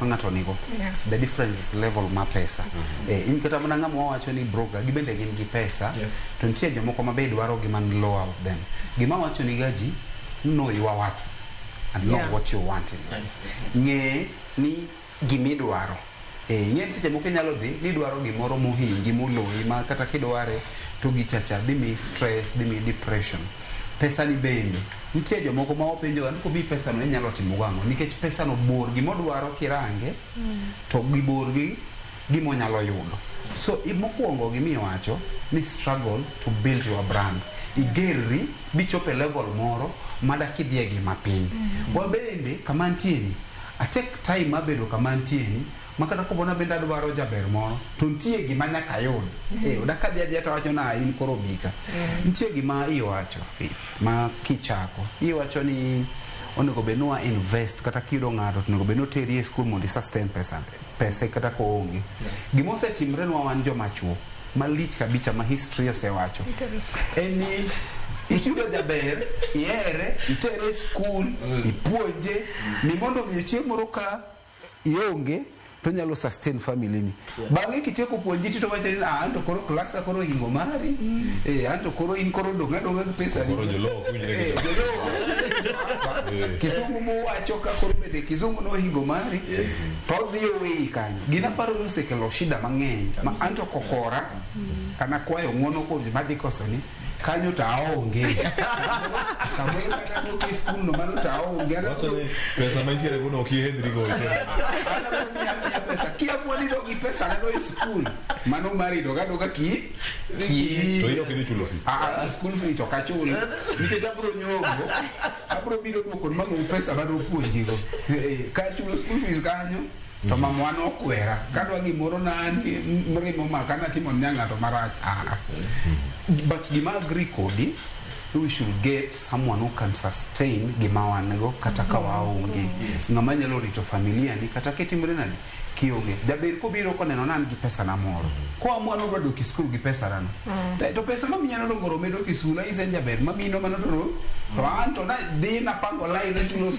ka ng'ato nigo. The difference is level ma pesa. In kata mana ng'ama wacho ni broker gibende gin gi pesa, to nitie jomoko ma be dwaro gima ni lower of them. Gima wacho ni gaji, know your worth and know what you want. Ng'e ni gimidwaro. Ng'e seche moko nyalo dhi ni dwaro gimoro mohingi moloyi ma kata kidware to gichacha dhi mi stress, dhi mi depression. Pesa ni bende nitie jomoko ma openjo an ko bi pesa no inyalo timo gang'o nikech pesa no bor gimodwaro kirange to gibor gi gimonyalo yudo. So mokwongo gimiwacho ni struggle to build your brand. Igerri bichope level moro madakidhie gima piny. Wabende kamantieni I take time mabedo kamantieni makata kobona benda dwaro jaber moro to ntie gima nyaka yud odaka dhia to wacho na in koro bika ntie gima iwacho fit ma kichako iwacho ni onego benua invest kata kido ng'ato onego beno teri e school mondo sustain pesa kata ko onge gima osetimre nwa wan joma chuo malich kabicha ma history osewacho eni ichudo jaber iere itere school ipuonje ni mondo mi chieng' moro ka ionge to nyalo sustain family ni bang'e kitieko puonji to wacho ni anto koro class koro hingo mari anto koro in koro donga gi pesa ni Kizungu mo wacho ka koro bende Kizungu no hingo mari to dhi owe kanyo gina paro ni osekelo shida mang'eny ma anto kokora kana kwayo ng'wono ko madhi koso ni kanyo taonge kamwe kata ko school no mano taonge pesa mantiere kuno kihendri go pesa kia mwani dogi pesa na no school mano mari doga ki to iro kidi chulo school fee to kachulo nike jabro nyongo abro biro dwoko mango pesa bado puonjigo kachulo school fees kanyo to mamwano okwera kadwa gimoro na mrimo makana timo nyanga to marach but gima agree kodi we should get someone who can sustain gima wanego kata ka waonge ng'ama nyalo rito familia ni kata ketimre nani kionge jaber ko biro ko neno nan gi pesa na moro ko amwano bado ki school gi pesa rano to pesa ma minyalo dongoro medo ki sula isen jaber ma mino mano to anto na dhi na pango line na chulo